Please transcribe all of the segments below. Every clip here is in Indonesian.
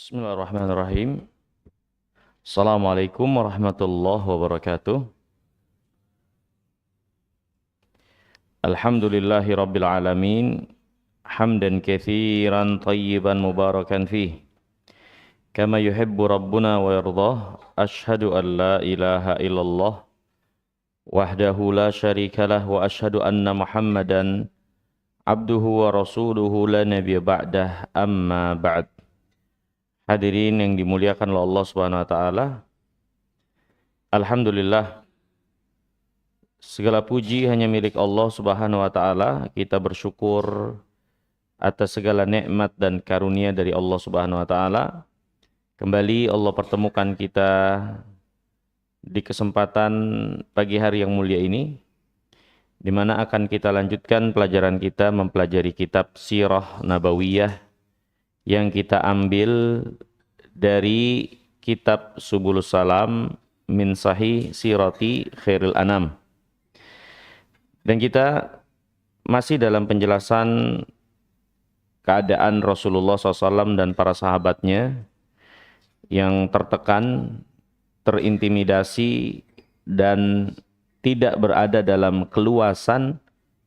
Bismillahirrahmanirrahim. Assalamualaikum warahmatullahi wabarakatuh. Alhamdulillahi rabbil alamin. Hamdan katsiran tayyiban mubarakan fih. Kama yuhibbu rabbuna wa yardah. Ashhadu an la ilaha illallah wahdahu la syarikalah wa ashhadu anna Muhammadan abduhu wa rasuluhu la nabiyya ba'dah, amma ba'd. Hadirin yang dimuliakan oleh Allah Subhanahu wa taala. Alhamdulillah, segala puji hanya milik Allah Subhanahu wa taala. Kita bersyukur atas segala nikmat dan karunia dari Allah Subhanahu wa taala. Kembali Allah pertemukan kita di kesempatan pagi hari yang mulia ini, di mana akan kita lanjutkan pelajaran kita mempelajari kitab Sirah Nabawiyah yang kita ambil dari kitab Subulus Salam min Sahih Sirati Khairil Anam. Dan kita masih dalam penjelasan keadaan Rasulullah SAW dan para sahabatnya yang tertekan, terintimidasi, dan tidak berada dalam keluasan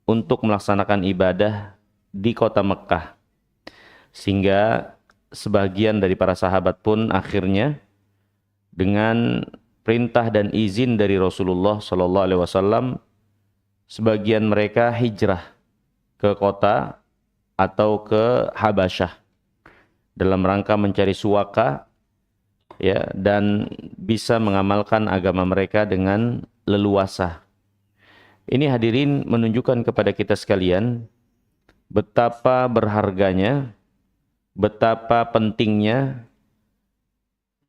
untuk melaksanakan ibadah di kota Mekah. Sehingga sebagian dari para sahabat pun akhirnya dengan perintah dan izin dari Rasulullah SAW, sebagian mereka hijrah ke kota atau ke Habasyah dalam rangka mencari suaka, ya, dan bisa mengamalkan agama mereka dengan leluasa. Ini hadirin menunjukkan kepada kita sekalian betapa berharganya, betapa pentingnya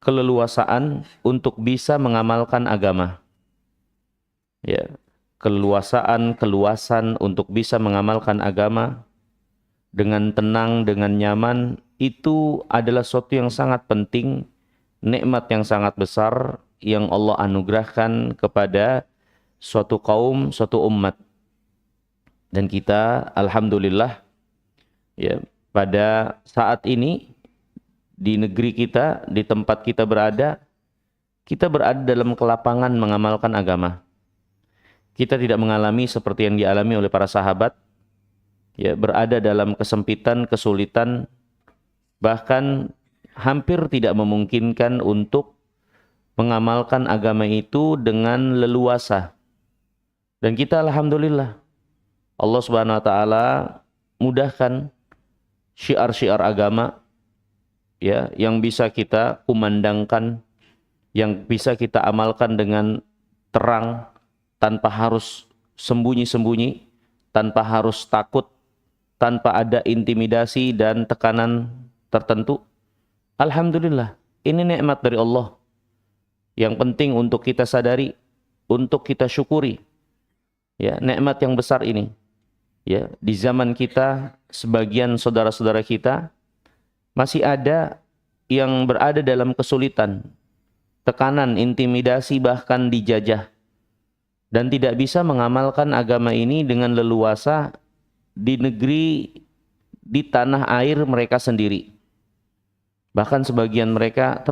keleluasaan untuk bisa mengamalkan agama. Ya, keluasan untuk bisa mengamalkan agama dengan tenang, dengan nyaman, itu adalah sesuatu yang sangat penting, nikmat yang sangat besar yang Allah anugerahkan kepada suatu kaum, suatu umat. Dan kita alhamdulillah, ya, pada saat ini di negeri kita, di tempat kita berada dalam kelapangan mengamalkan agama. Kita tidak mengalami seperti yang dialami oleh para sahabat, ya, berada dalam kesempitan, kesulitan, bahkan hampir tidak memungkinkan untuk mengamalkan agama itu dengan leluasa. Dan kita alhamdulillah, Allah Subhanahu wa taala mudahkan syiar-syiar agama, ya, yang bisa kita kumandangkan, yang bisa kita amalkan dengan terang, tanpa harus sembunyi-sembunyi, tanpa harus takut, tanpa ada intimidasi dan tekanan tertentu. Alhamdulillah, ini nikmat dari Allah yang penting untuk kita sadari, untuk kita syukuri, ya, nikmat yang besar ini. Ya, di zaman kita, sebagian saudara-saudara kita masih ada yang berada dalam kesulitan, tekanan, intimidasi, bahkan dijajah, dan tidak bisa mengamalkan agama ini dengan leluasa di negeri, di tanah air mereka sendiri. Bahkan sebagian mereka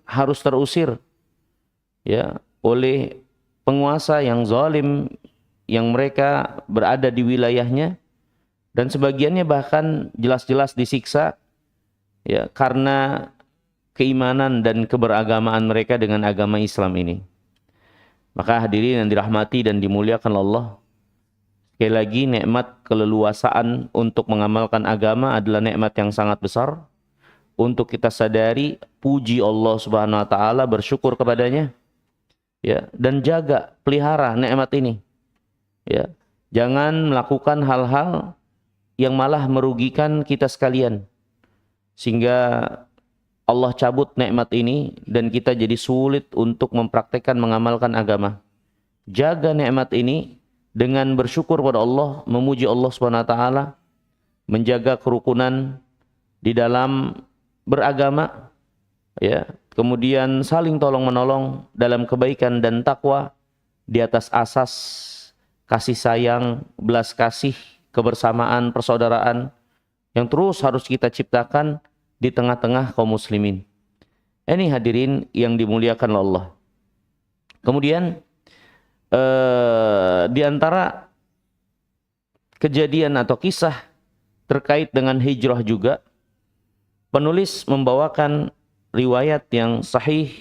harus terusir, ya, oleh penguasa yang zalim yang mereka berada di wilayahnya, dan sebagiannya bahkan jelas-jelas disiksa, ya, karena keimanan dan keberagamaan mereka dengan agama Islam ini. Maka hadirin yang dirahmati dan dimuliakan Allah, sekali lagi nikmat keleluasaan untuk mengamalkan agama adalah nikmat yang sangat besar. Untuk kita sadari, puji Allah Subhanahu wa taala, bersyukur kepadanya, ya, dan jaga, pelihara nikmat ini. Ya, jangan melakukan hal-hal yang malah merugikan kita sekalian, sehingga Allah cabut nikmat ini dan kita jadi sulit untuk mempraktekkan mengamalkan agama. Jaga nikmat ini dengan bersyukur pada Allah, memuji Allah Subhanahu wa taala, menjaga kerukunan di dalam beragama, ya, kemudian saling tolong menolong dalam kebaikan dan takwa di atas asas kasih sayang, belas kasih, kebersamaan, persaudaraan yang terus harus kita ciptakan di tengah-tengah kaum muslimin. Ini hadirin yang dimuliakan oleh Allah. Kemudian di antara kejadian atau kisah terkait dengan hijrah juga, penulis membawakan riwayat yang sahih,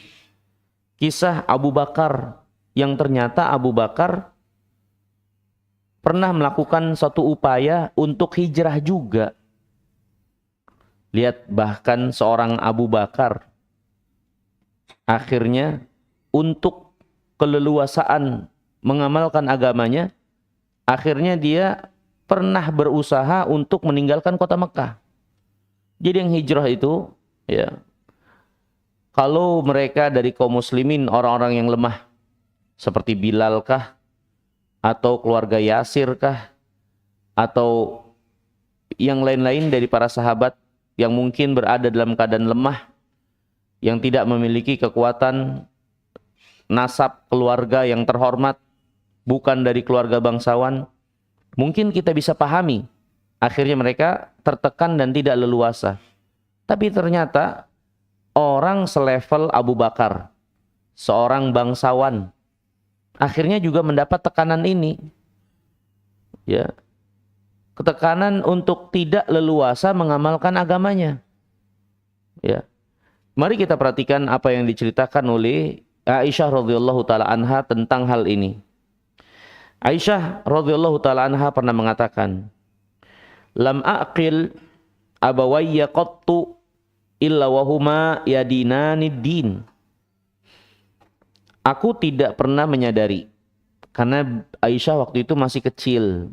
kisah Abu Bakar, yang ternyata Abu Bakar pernah melakukan suatu upaya untuk hijrah juga. Lihat, bahkan seorang Abu Bakar akhirnya untuk keleluasaan mengamalkan agamanya, akhirnya dia pernah berusaha untuk meninggalkan kota Mekah. Jadi yang hijrah itu, ya, kalau mereka dari kaum muslimin orang-orang yang lemah, seperti Bilal kah, atau keluarga Yasir kah, atau yang lain-lain dari para sahabat yang mungkin berada dalam keadaan lemah, yang tidak memiliki kekuatan nasab keluarga yang terhormat, bukan dari keluarga bangsawan, mungkin kita bisa pahami. Akhirnya mereka tertekan dan tidak leluasa. Tapi ternyata orang selevel Abu Bakar, seorang bangsawan, akhirnya juga mendapat tekanan ini. Ya. Ketekanan untuk tidak leluasa mengamalkan agamanya. Ya. Mari kita perhatikan apa yang diceritakan oleh Aisyah radhiyallahu taala anha tentang hal ini. Aisyah radhiyallahu taala anha pernah mengatakan, "Lam aqil abawayya qattu illa wahuma yadinani din." Aku tidak pernah menyadari, karena Aisyah waktu itu masih kecil,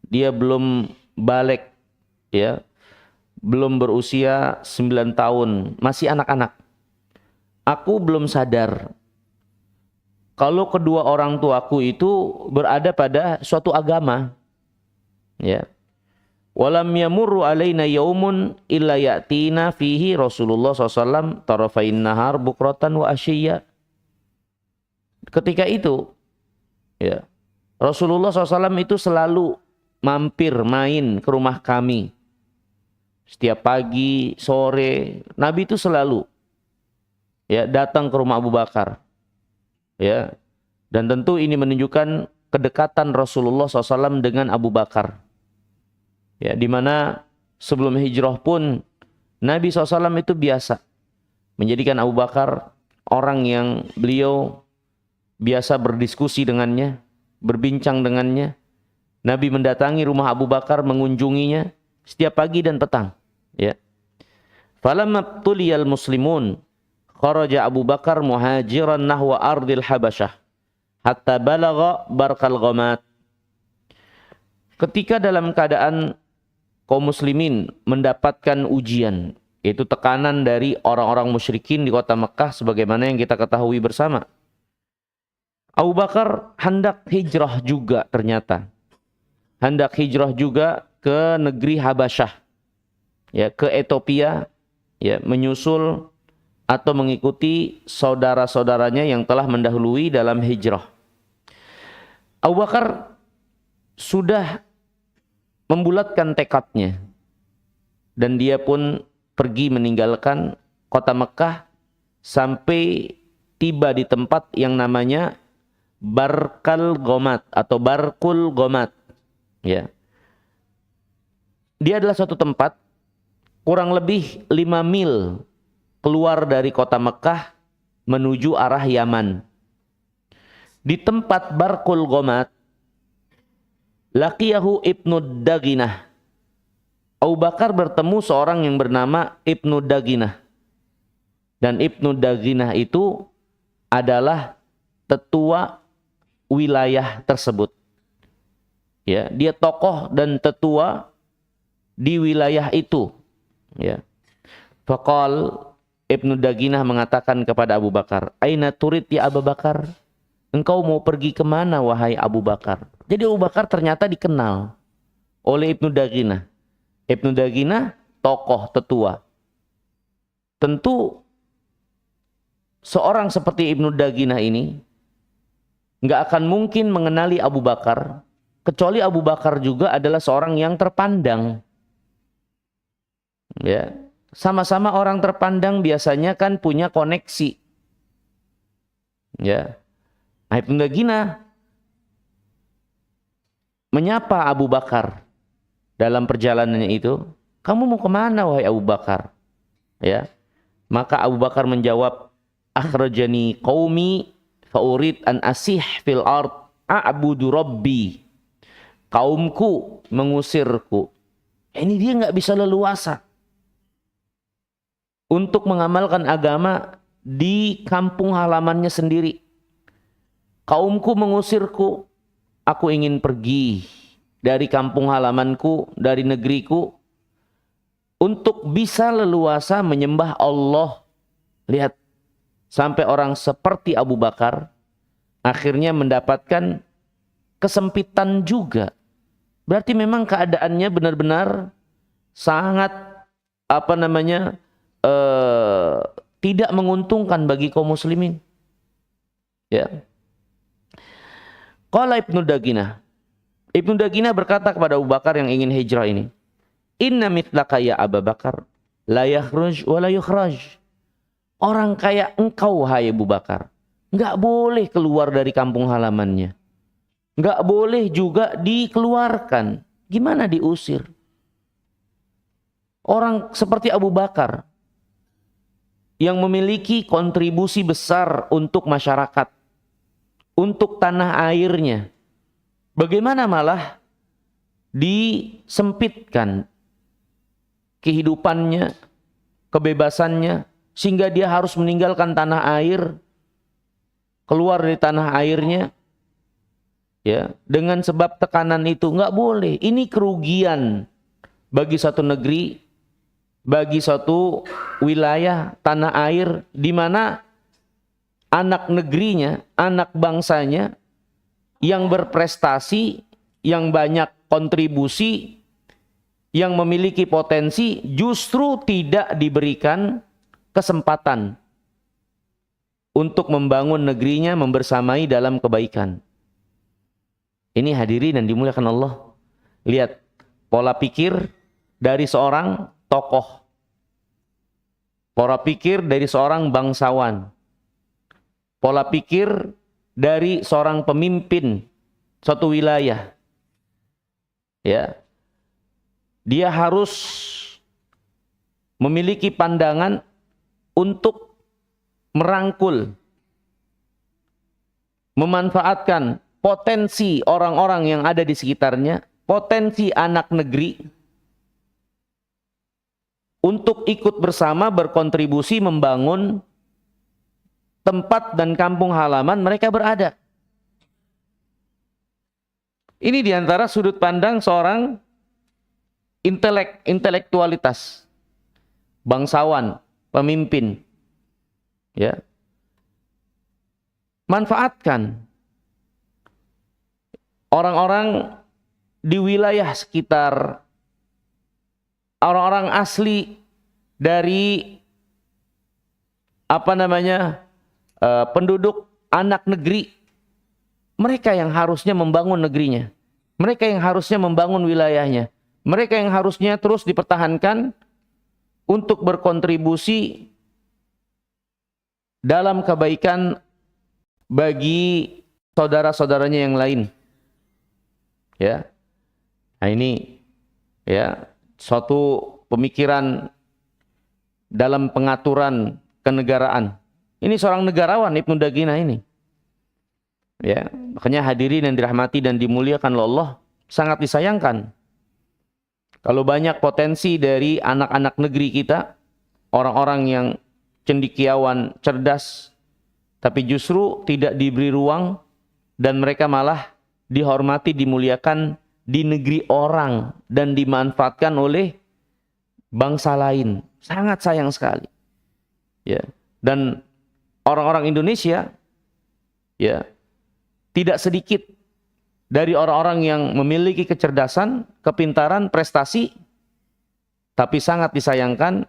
dia belum balik, ya, belum berusia 9 tahun, masih anak-anak. Aku belum sadar kalau kedua orang tuaku itu berada pada suatu agama. Ya. Walam yamurru alaina yaumun illa ya'tina fihi Rasulullah SAW tarafain nahar bukratan wa asyiyya. Ketika itu, ya, Rasulullah SAW itu selalu mampir main ke rumah kami. Setiap pagi, sore, Nabi itu selalu, ya, datang ke rumah Abu Bakar. Ya, dan tentu ini menunjukkan kedekatan Rasulullah SAW dengan Abu Bakar. Ya, di mana sebelum hijrah pun Nabi SAW itu biasa menjadikan Abu Bakar orang yang beliau biasa berdiskusi dengannya, berbincang dengannya. Nabi mendatangi rumah Abu Bakar, mengunjunginya setiap pagi dan petang. Ya. Falamma tuliyal muslimun kharaja Abu Bakar muhajiran nahwa ardil Habasyah hatta balagha barqal ghamat. Ketika dalam keadaan kaum muslimin mendapatkan ujian, yaitu tekanan dari orang-orang musyrikin di kota Mekah sebagaimana yang kita ketahui bersama, Abu Bakar hendak hijrah juga ternyata. Hendak hijrah juga ke negeri Habasyah, ya, ke Ethiopia, ya, menyusul atau mengikuti saudara-saudaranya yang telah mendahului dalam hijrah. Abu Bakar sudah membulatkan tekadnya dan dia pun pergi meninggalkan kota Mekah sampai tiba di tempat yang namanya Barkal Ghamat atau Barkul Ghamat. Ya. Dia adalah suatu tempat kurang lebih 5 mil keluar dari kota Mekah menuju arah Yaman. Di tempat Barkul Ghamat, laqiyahu Ibnu Daginah. Abu Bakar bertemu seorang yang bernama Ibnu Daginah. Dan Ibnu Daginah itu adalah tetua wilayah tersebut. Ya, dia tokoh dan tetua di wilayah itu. Ya. Faqal, Ibnu Daginah mengatakan kepada Abu Bakar, "Aina turid ya Abu Bakar? Engkau mau pergi kemana wahai Abu Bakar?" Jadi Abu Bakar ternyata dikenal oleh Ibnu Daginah. Ibnu Daginah tokoh tetua. Tentu seorang seperti Ibnu Daginah ini nggak akan mungkin mengenali Abu Bakar, kecuali Abu Bakar juga adalah seorang yang terpandang. Ya, sama-sama orang terpandang biasanya kan punya koneksi. Ya. Nah, Ibnu Daginah menyapa Abu Bakar dalam perjalanannya itu, "Kamu mau kemana wahai Abu Bakar?" Ya. Maka Abu Bakar menjawab, "Akhrajani qaumi fa urid an asih fil ard a'budu rabbi." Kaumku mengusirku. Ini dia nggak bisa leluasa untuk mengamalkan agama di kampung halamannya sendiri. Kaumku mengusirku, aku ingin pergi dari kampung halamanku, dari negeriku, untuk bisa leluasa menyembah Allah. Lihat, sampai orang seperti Abu Bakar akhirnya mendapatkan kesempitan juga. Berarti memang keadaannya benar-benar sangat tidak menguntungkan bagi kaum muslimin. Ya. Qala Ibnu Daginah. Ibnu Daginah berkata kepada Abu Bakar yang ingin hijrah ini, "Inna mithlaka ya Abu Bakar la yakhruj wa la yukhraj." Orang kayak engkau hai Abu Bakar, enggak boleh keluar dari kampung halamannya. Enggak boleh juga dikeluarkan. Gimana diusir? Orang seperti Abu Bakar yang memiliki kontribusi besar untuk masyarakat, untuk tanah airnya, bagaimana malah disempitkan kehidupannya, kebebasannya, sehingga dia harus meninggalkan tanah air, keluar dari tanah airnya, ya, dengan sebab tekanan itu. Nggak boleh. Ini kerugian bagi satu negeri, bagi suatu wilayah tanah air, di mana anak negerinya, anak bangsanya yang berprestasi, yang banyak kontribusi, yang memiliki potensi, justru tidak diberikan kesempatan untuk membangun negerinya, membersamai dalam kebaikan. Ini hadirin dan dimuliakan Allah. Lihat pola pikir dari seorang tokoh, pola pikir dari seorang bangsawan, pola pikir dari seorang pemimpin suatu wilayah. Ya, dia harus memiliki pandangan untuk merangkul, memanfaatkan potensi orang-orang yang ada di sekitarnya, potensi anak negeri, untuk ikut bersama berkontribusi membangun tempat dan kampung halaman mereka berada. Ini diantara sudut pandang seorang intelektualitas, bangsawan, pemimpin. Ya. Manfaatkan orang-orang di wilayah sekitar, orang-orang asli dari penduduk anak negeri, mereka yang harusnya membangun negerinya, mereka yang harusnya membangun wilayahnya, mereka yang harusnya terus dipertahankan untuk berkontribusi dalam kebaikan bagi saudara-saudaranya yang lain. Ya. Nah, ini ya suatu pemikiran dalam pengaturan kenegaraan. Ini seorang negarawan Ibnu Daginah ini. Ya, makanya hadirin yang dirahmati dan dimuliakan oleh Allah, sangat disayangkan kalau banyak potensi dari anak-anak negeri kita, orang-orang yang cendekiawan, cerdas, tapi justru tidak diberi ruang dan mereka malah dihormati, dimuliakan di negeri orang dan dimanfaatkan oleh bangsa lain. Sangat sayang sekali. Ya. Dan orang-orang Indonesia, ya, tidak sedikit dari orang-orang yang memiliki kecerdasan, kepintaran, prestasi, tapi sangat disayangkan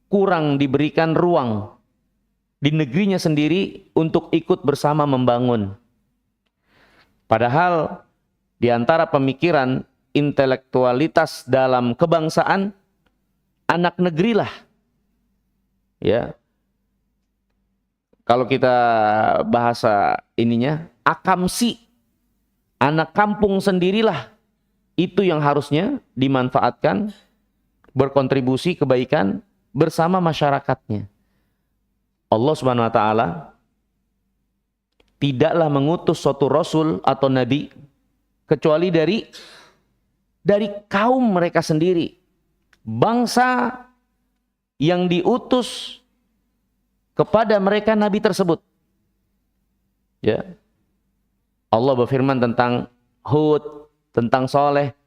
kurang diberikan ruang di negerinya sendiri untuk ikut bersama membangun. Padahal di antara pemikiran intelektualitas dalam kebangsaan, anak negerilah Ya, kalau kita bahasa ininya, akamsi, anak kampung sendirilah itu yang harusnya dimanfaatkan, berkontribusi kebaikan bersama masyarakatnya. Allah Subhanahu wa taala tidaklah mengutus suatu rasul atau nabi kecuali dari kaum mereka sendiri. Bangsa yang diutus kepada mereka nabi tersebut. Ya. Allah berfirman tentang Hud, tentang Saleh,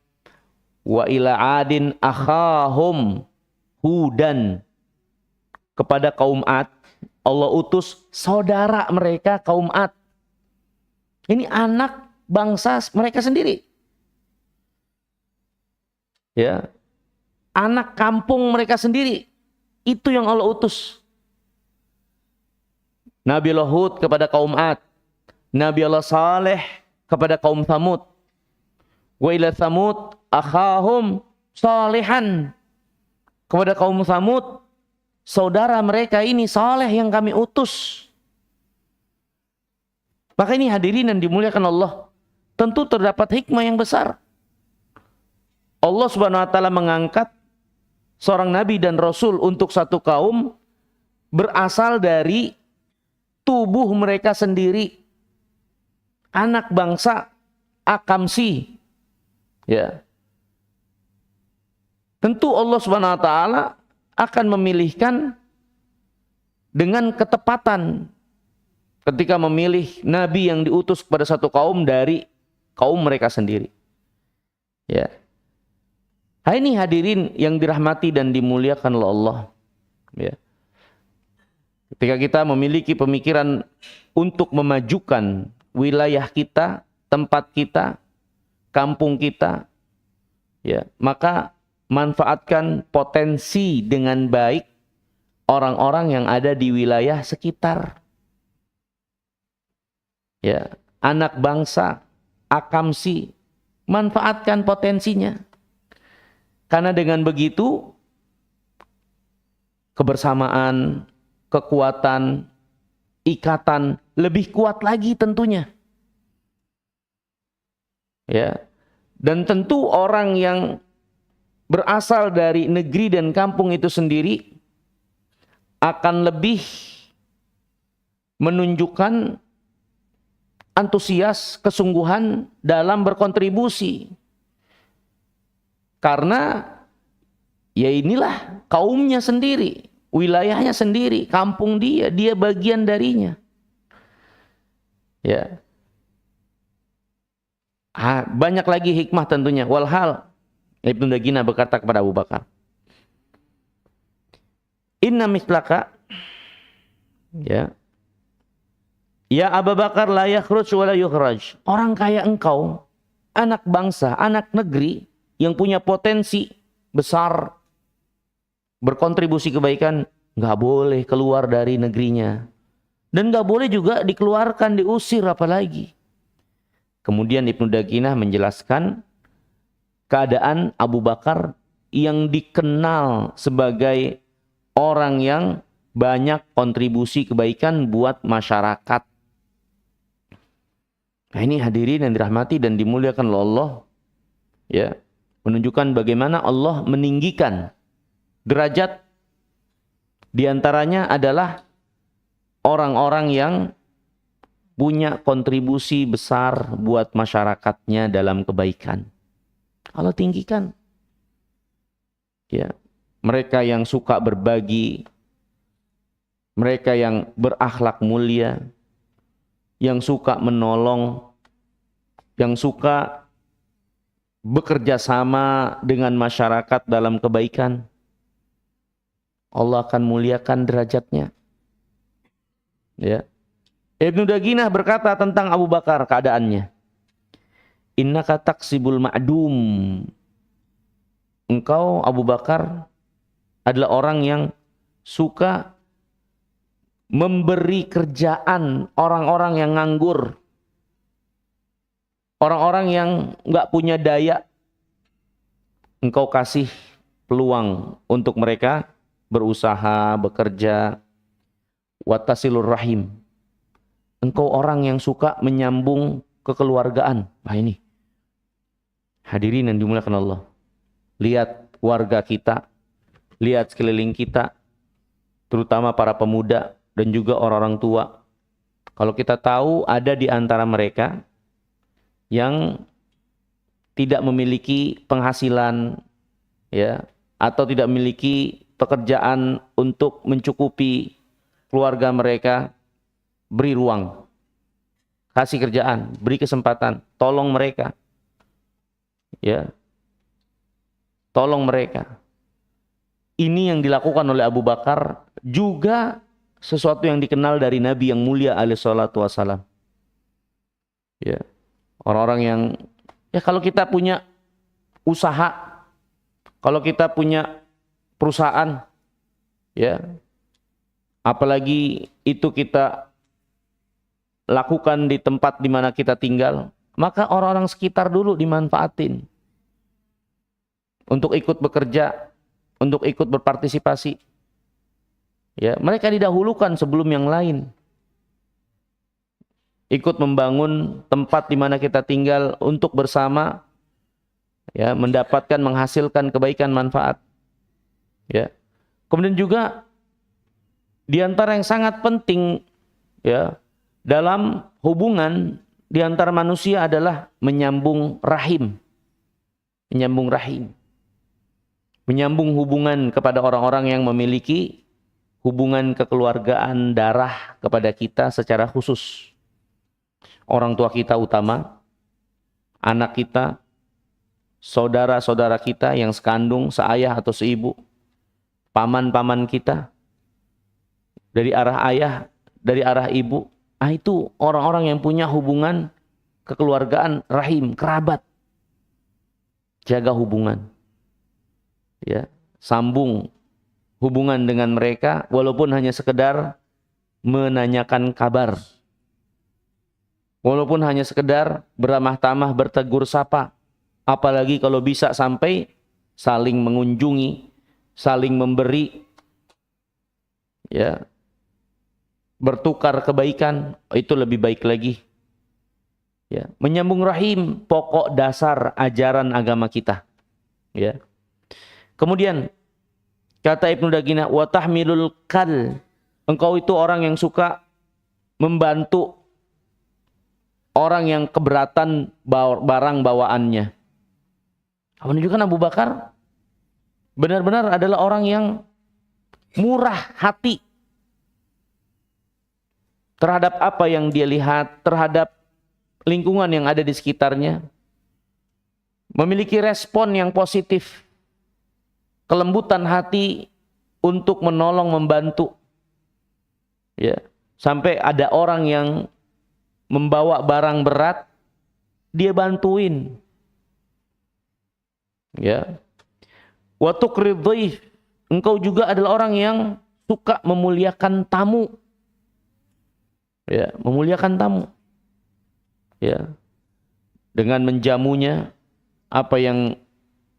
wa ila adin akhahum Hudan. Kepada kaum Ad, Allah utus saudara mereka kaum Ad. Ini anak bangsa mereka sendiri. Ya. Anak kampung mereka sendiri. Itu yang Allah utus. Nabi Allah Hud kepada kaum Ad. Nabi Allah Saleh kepada kaum Thamud. Wa ila Thamud akhahum Salihan. Kepada kaum Thamud, saudara mereka ini Saleh yang kami utus. Maka ini hadirin yang dimuliakan Allah, tentu terdapat hikmah yang besar. Allah Subhanahu wa taala mengangkat seorang nabi dan rasul untuk satu kaum berasal dari tubuh mereka sendiri. Anak bangsa akamsi. Ya. Tentu Allah Subhanahu wa taala akan memilihkan dengan ketepatan ketika memilih nabi yang diutus kepada satu kaum dari kaum mereka sendiri. Ya. Hai ini hadirin yang dirahmati dan dimuliakan oleh Allah. Ya. Ketika kita memiliki pemikiran untuk memajukan wilayah kita, tempat kita, kampung kita, ya, maka manfaatkan potensi dengan baik orang-orang yang ada di wilayah sekitar. Ya, anak bangsa, akamsi, manfaatkan potensinya. Karena dengan begitu kebersamaan, kekuatan, ikatan lebih kuat lagi tentunya. Ya. Dan tentu orang yang berasal dari negeri dan kampung itu sendiri akan lebih menunjukkan antusias, kesungguhan dalam berkontribusi. Karena ya inilah kaumnya sendiri, wilayahnya sendiri, kampung dia bagian darinya. Ya. Banyak lagi hikmah tentunya. Walhal Ibnu Dagina berkata kepada Abu Bakar, Inna mislaka, ya Abu Bakar la yakhruj wa la yukhraj. Orang kaya engkau, anak bangsa, anak negeri yang punya potensi besar, berkontribusi kebaikan, nggak boleh keluar dari negerinya. Dan nggak boleh juga dikeluarkan, diusir apalagi. Kemudian Ibnu Daginah menjelaskan keadaan Abu Bakar yang dikenal sebagai orang yang banyak kontribusi kebaikan buat masyarakat. Nah ini hadirin yang dirahmati dan dimuliakan oleh Allah. Ya, menunjukkan bagaimana Allah meninggikan derajat, diantaranya adalah orang-orang yang punya kontribusi besar buat masyarakatnya dalam kebaikan. Allah tinggikan. Ya, mereka yang suka berbagi, mereka yang berakhlak mulia, yang suka menolong, yang suka bekerja sama dengan masyarakat dalam kebaikan, Allah akan muliakan derajatnya. Ya. Ibnu Daginah berkata tentang Abu Bakar keadaannya, innaka taksibul ma'dum. Engkau Abu Bakar adalah orang yang suka memberi kerjaan orang-orang yang nganggur, orang-orang yang nggak punya daya. Engkau kasih peluang untuk mereka berusaha, bekerja. Watasilur rahim. Engkau orang yang suka menyambung kekeluargaan. Nah ini. Hadirin yang dimuliakan Allah. Lihat warga kita, lihat sekeliling kita, terutama para pemuda dan juga orang-orang tua. Kalau kita tahu ada di antara mereka yang tidak memiliki penghasilan, ya, atau tidak memiliki pekerjaan untuk mencukupi keluarga mereka, beri ruang, kasih kerjaan, beri kesempatan, tolong mereka, ya, tolong mereka. Ini yang dilakukan oleh Abu Bakar juga sesuatu yang dikenal dari Nabi yang mulia alaihi salatu wassalam. Ya, orang-orang yang, ya kalau kita punya usaha, kalau kita punya perusahaan, ya, apalagi itu kita lakukan di tempat di mana kita tinggal, maka orang-orang sekitar dulu dimanfaatin untuk ikut bekerja, untuk ikut berpartisipasi. Ya, mereka didahulukan sebelum yang lain. Ikut membangun tempat di mana kita tinggal untuk bersama, ya, mendapatkan, menghasilkan kebaikan manfaat. Ya. Kemudian juga di antara yang sangat penting, ya, dalam hubungan di antara manusia adalah menyambung rahim. Menyambung rahim. Menyambung hubungan kepada orang-orang yang memiliki hubungan kekeluargaan darah kepada kita secara khusus. Orang tua kita utama, anak kita, saudara-saudara kita yang sekandung, seayah atau seibu, paman-paman kita, dari arah ayah, dari arah ibu, itu orang-orang yang punya hubungan kekeluargaan rahim, kerabat. Jaga hubungan. Ya, sambung hubungan dengan mereka walaupun hanya sekedar menanyakan kabar. Walaupun hanya sekedar beramah tamah, bertegur sapa. Apalagi kalau bisa sampai saling mengunjungi, saling memberi, ya, bertukar kebaikan, itu lebih baik lagi. Ya, menyambung rahim, pokok dasar ajaran agama kita. Ya. Kemudian kata Ibnu Daginah, wa tahmilul kal. Engkau itu orang yang suka membantu orang yang keberatan barang bawaannya. Menunjukkan Abu Bakar benar-benar adalah orang yang murah hati terhadap apa yang dia lihat, terhadap lingkungan yang ada di sekitarnya. Memiliki respon yang positif, kelembutan hati untuk menolong, membantu. Ya, sampai ada orang yang membawa barang berat, dia bantuin. Ya. Wa tuqrid dhaif. Engkau juga adalah orang yang suka memuliakan tamu. Ya, memuliakan tamu. Ya. Dengan menjamunya apa yang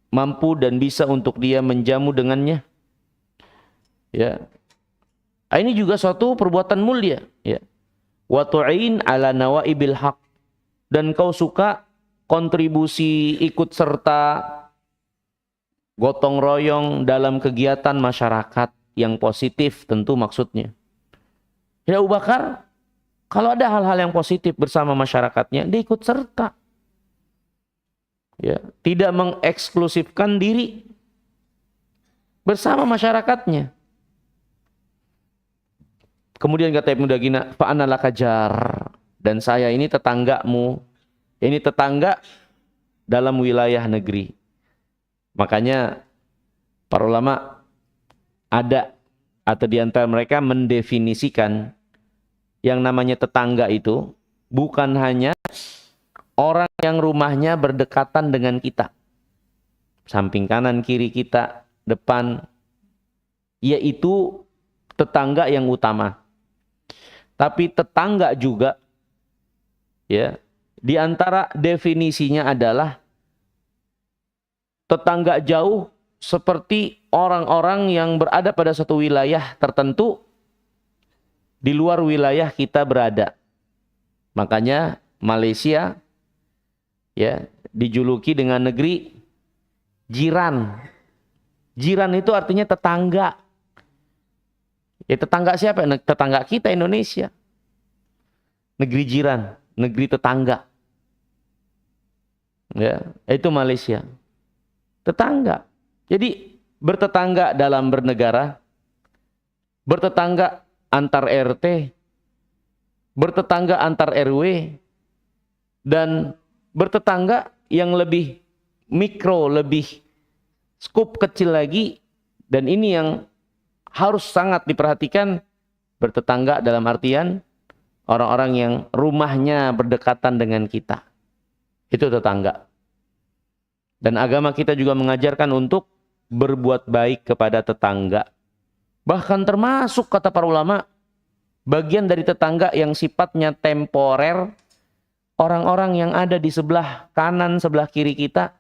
mampu dan bisa untuk dia menjamu dengannya. Ya. Ini juga suatu perbuatan mulia, ya. Wa tu'in ala nawaibil haq. Dan kau suka kontribusi, ikut serta, gotong royong dalam kegiatan masyarakat yang positif, tentu maksudnya. Ya, Abu Bakar kalau ada hal-hal yang positif bersama masyarakatnya, dia ikut serta. Ya, tidak mengeksklusifkan diri bersama masyarakatnya. Kemudian kata Ibnu Daginah, fa ana lakajar, dan saya ini tetanggamu. Ini tetangga dalam wilayah negeri. Makanya para ulama ada atau di antara mereka mendefinisikan yang namanya tetangga itu bukan hanya orang yang rumahnya berdekatan dengan kita. Samping kanan, kiri kita, depan, yaitu tetangga yang utama. Tapi tetangga juga, ya, di antara definisinya adalah tetangga jauh seperti orang-orang yang berada pada satu wilayah tertentu di luar wilayah kita berada. Makanya Malaysia ya dijuluki dengan negeri jiran. Jiran itu artinya tetangga. Ya tetangga siapa? Tetangga kita Indonesia. Negeri jiran, negeri tetangga. Ya, itu Malaysia. Tetangga. Jadi bertetangga dalam bernegara, bertetangga antar RT, bertetangga antar RW, dan bertetangga yang lebih mikro, lebih skup kecil lagi, dan ini yang harus sangat diperhatikan, bertetangga dalam artian orang-orang yang rumahnya berdekatan dengan kita. Itu tetangga. Dan agama kita juga mengajarkan untuk berbuat baik kepada tetangga. Bahkan termasuk kata para ulama, bagian dari tetangga yang sifatnya temporer, orang-orang yang ada di sebelah kanan, sebelah kiri kita,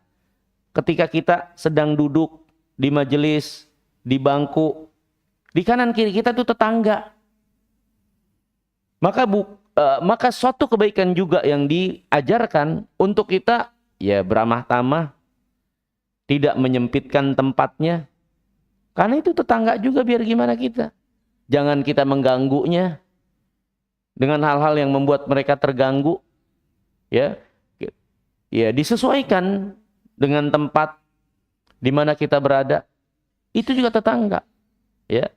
ketika kita sedang duduk di majelis, di bangku, di kanan kiri kita itu tetangga. Maka suatu kebaikan juga yang diajarkan untuk kita ya beramah tamah, tidak menyempitkan tempatnya. Karena itu tetangga juga biar gimana kita. Jangan kita mengganggunya dengan hal-hal yang membuat mereka terganggu. Ya, ya disesuaikan dengan tempat di mana kita berada. Itu juga tetangga. Ya,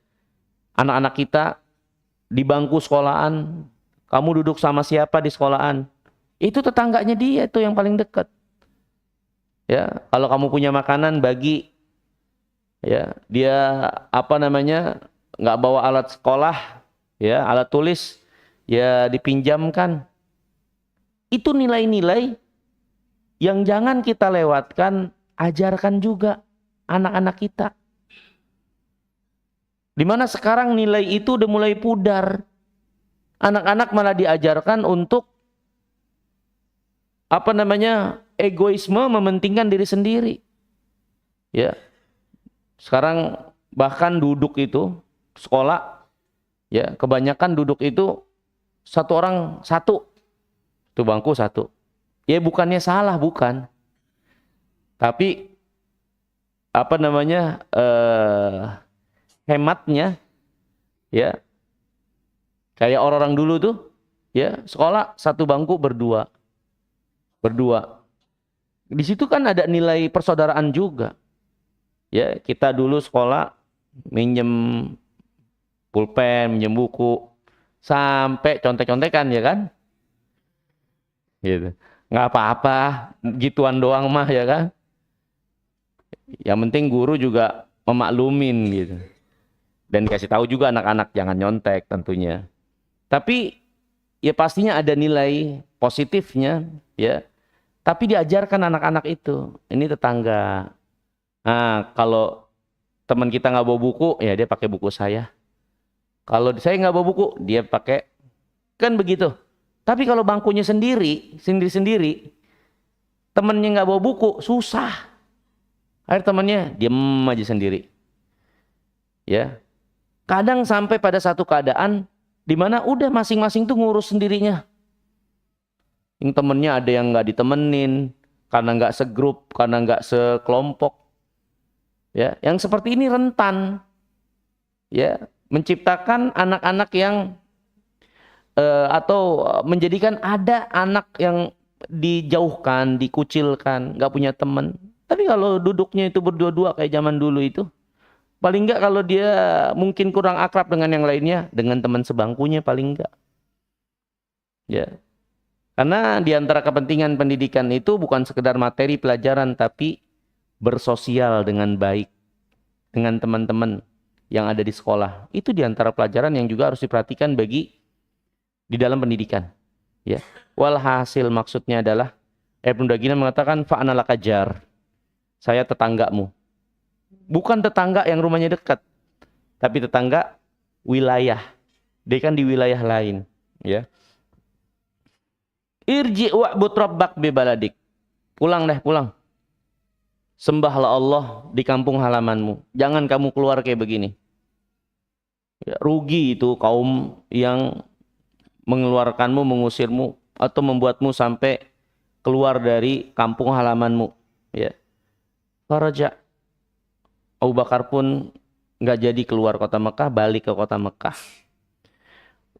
anak-anak kita di bangku sekolahan, kamu duduk sama siapa di sekolahan? Itu tetangganya dia, itu yang paling dekat. Ya, kalau kamu punya makanan bagi, ya dia nggak bawa alat sekolah, ya alat tulis, ya dipinjamkan. Itu nilai-nilai yang jangan kita lewatkan, ajarkan juga anak-anak kita. Dimana sekarang nilai itu udah mulai pudar. Anak-anak malah diajarkan untuk egoisme, mementingkan diri sendiri. Ya. Sekarang bahkan duduk itu sekolah, ya kebanyakan duduk itu satu orang satu, itu bangku satu. Ya bukannya salah, bukan. Tapi hematnya, ya kayak orang-orang dulu tuh, ya sekolah satu bangku berdua. Di situ kan ada nilai persaudaraan juga. Ya, kita dulu sekolah minjem pulpen, minjem buku, sampai contek-contekan ya kan? Gitu. Nggak apa-apa, gituan doang mah ya kan? Yang penting guru juga memaklumin gitu. Dan kasih tahu juga anak-anak jangan nyontek tentunya. Tapi ya pastinya ada nilai positifnya ya. Tapi diajarkan anak-anak itu, ini tetangga. Nah, kalau teman kita nggak bawa buku, ya dia pakai buku saya. Kalau saya nggak bawa buku, dia pakai, kan begitu. Tapi kalau bangkunya sendiri, temennya nggak bawa buku, susah. Akhirnya temannya diem aja sendiri. Ya, kadang sampai pada satu keadaan di mana udah masing-masing tuh ngurus sendirinya. Yang temennya ada yang nggak ditemenin, karena nggak segrup, karena nggak sekelompok. Ya, yang seperti ini rentan, ya, menciptakan anak-anak yang atau menjadikan ada anak yang dijauhkan, dikucilkan, nggak punya teman. Tapi kalau duduknya itu berdua-dua kayak zaman dulu itu, paling nggak kalau dia mungkin kurang akrab dengan yang lainnya, dengan teman sebangkunya paling nggak. Ya. Karena di antara kepentingan pendidikan itu bukan sekedar materi pelajaran, tapi bersosial dengan baik dengan teman-teman yang ada di sekolah. Itu di antara pelajaran yang juga harus diperhatikan di dalam pendidikan. Ya. Walhasil maksudnya adalah Ibnu Daginah mengatakan fa'ana laka jar. Saya tetanggamu. Bukan tetangga yang rumahnya dekat, tapi tetangga wilayah. Dia kan di wilayah lain, ya. Irji wa'bud rabbak bi baladik. Pulang. sembahlah Allah di kampung halamanmu. Jangan kamu keluar kayak begini. Ya, rugi itu kaum yang mengeluarkanmu, mengusirmu, atau membuatmu sampai keluar dari kampung halamanmu. Ya. Faraja. Abu Bakar pun nggak jadi keluar kota Mekah, balik ke kota Mekah.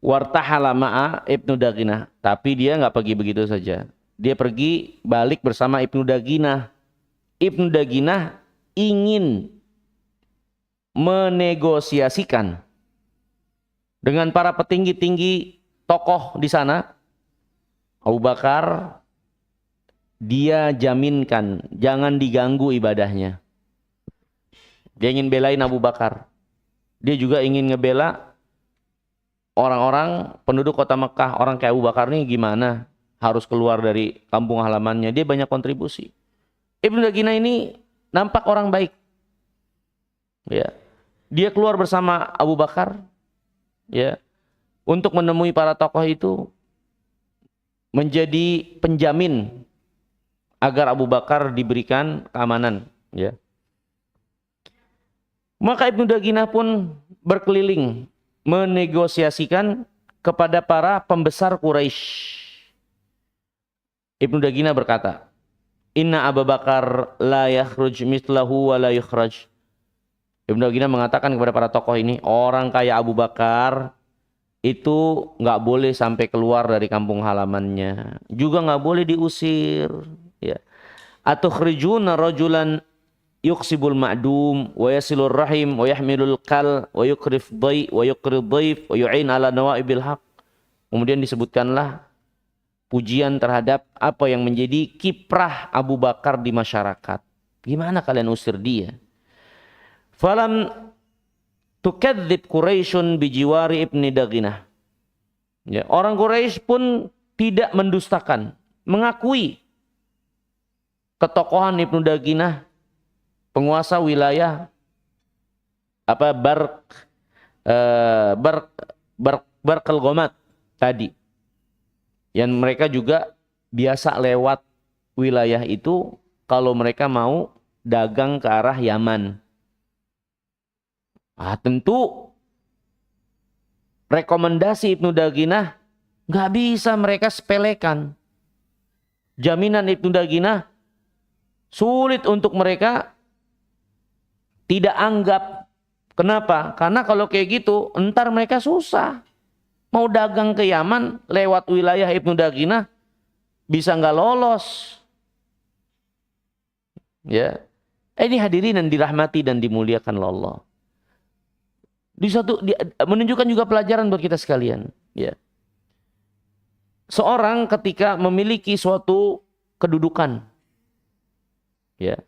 Wartahala ma'a Ibnu Daginah. Tapi dia nggak pergi begitu saja. Dia pergi balik bersama Ibnu Daginah. Ibnu Daginah ingin menegosiasikan dengan para petinggi-tinggi tokoh di sana. Abu Bakar dia jaminkan jangan diganggu ibadahnya. Dia ingin belain Abu Bakar. Dia juga ingin ngebela orang-orang penduduk kota Mekah. Orang kayak Abu Bakar nih gimana? Harus keluar dari kampung halamannya. Dia banyak kontribusi. Ibnu Daginah ini nampak orang baik. Ya. Dia keluar bersama Abu Bakar, ya, untuk menemui para tokoh itu, menjadi penjamin agar Abu Bakar diberikan keamanan, ya. Maka Ibnu Daginah pun berkeliling menegosiasikan kepada para pembesar Quraisy. Ibnu Daginah berkata, Inna Abu Bakar la yakhruj mithlahu wa la yukhraj. Ibnu Daginah mengatakan kepada para tokoh ini, orang kayak Abu Bakar itu nggak boleh sampai keluar dari kampung halamannya, juga nggak boleh diusir. Ya. Atukhrijuna rajulan yuksibul ma'dum wa yasilur rahim wa yahmilul kal wa yukrif dhai wa yukrid dhaif wa yu'in ala nawaibil haq. Kemudian disebutkanlah pujian terhadap apa yang menjadi kiprah Abu Bakar di masyarakat. Gimana kalian usir dia? Falam tukadzib Quraisyun bijiwari Ibni Daginah. Ya, orang Quraisy pun tidak mendustakan, mengakui ketokohan Ibnu Daginah, penguasa wilayah Barqal Ghamad tadi. Yang mereka juga biasa lewat wilayah itu kalau mereka mau dagang ke arah Yaman. Tentu rekomendasi Ibnu Daginah nggak bisa mereka sepelekan. Jaminan Ibnu Daginah sulit untuk mereka tidak anggap. Kenapa? Karena kalau kayak gitu, entar mereka susah. Mau dagang ke Yaman lewat wilayah Ibnu Daginah bisa nggak lolos. Ya, ini hadirin yang dirahmati dan dimuliakan Allah. Menunjukkan juga pelajaran buat kita sekalian. Ya, seorang ketika memiliki suatu kedudukan, ya,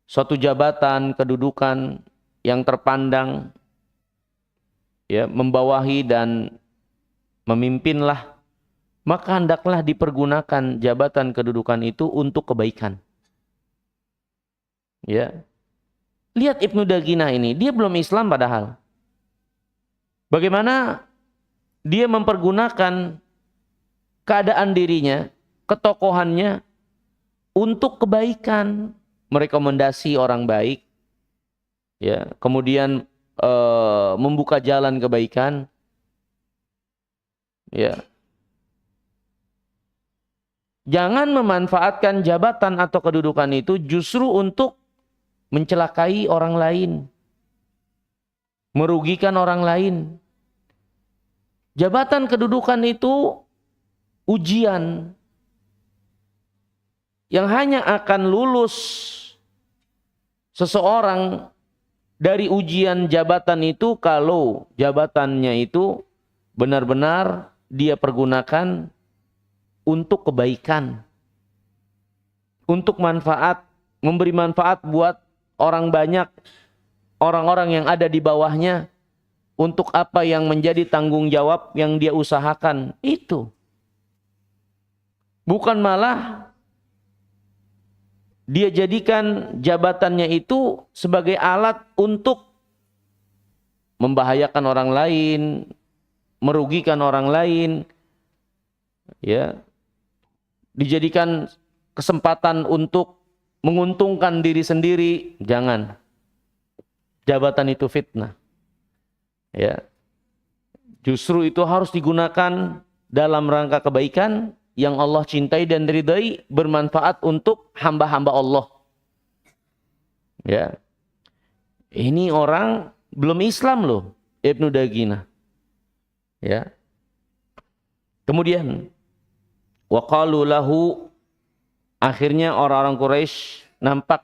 suatu jabatan, kedudukan yang terpandang, ya, membawahi dan memimpinlah, maka hendaklah dipergunakan jabatan kedudukan itu untuk kebaikan. Ya. Lihat Ibnu Daginah ini, dia belum Islam padahal. Bagaimana dia mempergunakan keadaan dirinya, ketokohannya untuk kebaikan, merekomendasi orang baik, ya, kemudian membuka jalan kebaikan. Ya. Jangan memanfaatkan jabatan atau kedudukan itu justru untuk mencelakai orang lain, merugikan orang lain. Jabatan kedudukan itu ujian yang hanya akan lulus seseorang dari ujian jabatan itu kalau jabatannya itu benar-benar dia pergunakan untuk kebaikan, untuk manfaat, memberi manfaat buat orang banyak, orang-orang yang ada di bawahnya, untuk apa yang menjadi tanggung jawab yang dia usahakan. Itu bukan malah dia jadikan jabatannya itu sebagai alat untuk membahayakan orang lain, merugikan orang lain, ya, dijadikan kesempatan untuk menguntungkan diri sendiri, jangan. Jabatan itu fitnah. Ya. Justru itu harus digunakan dalam rangka kebaikan yang Allah cintai dan ridai, bermanfaat untuk hamba-hamba Allah. Ya. Ini orang belum Islam loh, Ibnu Daginah. Ya. Kemudian waqalu lahu, akhirnya orang-orang Quraisy nampak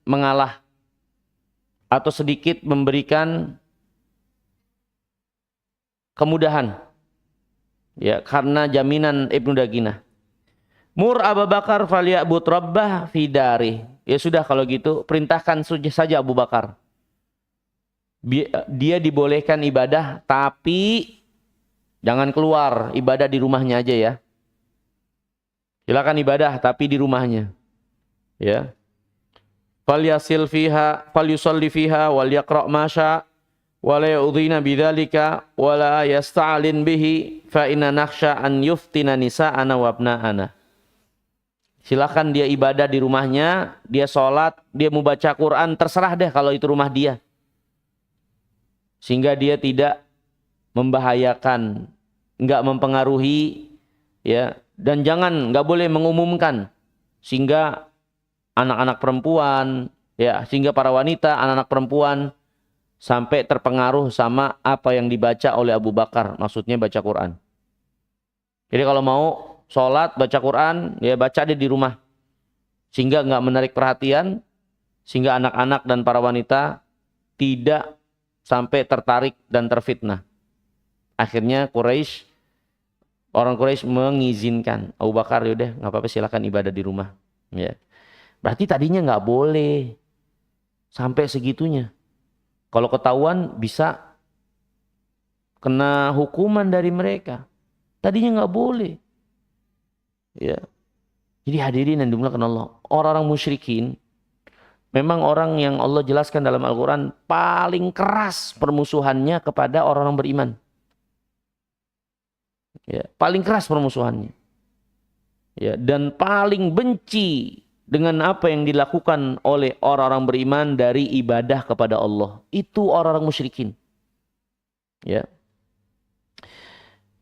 mengalah atau sedikit memberikan kemudahan. Ya, karena jaminan Ibnu Daginah. Mur Abu Bakar falya'bud rabbah fi dari. Ya sudah kalau gitu perintahkan saja Abu Bakar. Dia dibolehkan ibadah tapi jangan keluar, ibadah di rumahnya aja ya. Silakan ibadah tapi di rumahnya. Ya. Falyasil fiha, falyusalli fiha wal yaqra' ma syaa wa la yu'dhina bidzalika wa la yasta'lin bihi fa inna nakhsha an yuftina nisa'ana wa abna'ana. Silakan dia ibadah di rumahnya, dia sholat, dia mau baca Quran, terserah deh kalau itu rumah dia. Sehingga dia tidak membahayakan, enggak mempengaruhi, ya, dan nggak boleh mengumumkan, sehingga anak-anak perempuan, ya, sehingga para wanita, anak-anak perempuan sampai terpengaruh sama apa yang dibaca oleh Abu Bakar, maksudnya baca Quran. Jadi kalau mau sholat, baca Quran, ya baca dia di rumah. Sehingga nggak menarik perhatian, sehingga anak-anak dan para wanita tidak sampai tertarik dan terfitnah. Akhirnya orang Quraisy mengizinkan Abu Bakar, yaudah nggak apa-apa silakan ibadah di rumah. Ya. Berarti tadinya nggak boleh sampai segitunya. Kalau ketahuan bisa kena hukuman dari mereka. Tadinya nggak boleh. Ya. Jadi hadirin yang dimuliakan Allah, orang-orang musyrikin memang orang yang Allah jelaskan dalam Al-Quran paling keras permusuhannya kepada orang-orang beriman. Ya, paling keras permusuhannya. Ya, dan paling benci dengan apa yang dilakukan oleh orang-orang beriman dari ibadah kepada Allah. Itu orang-orang musyrikin. Ya.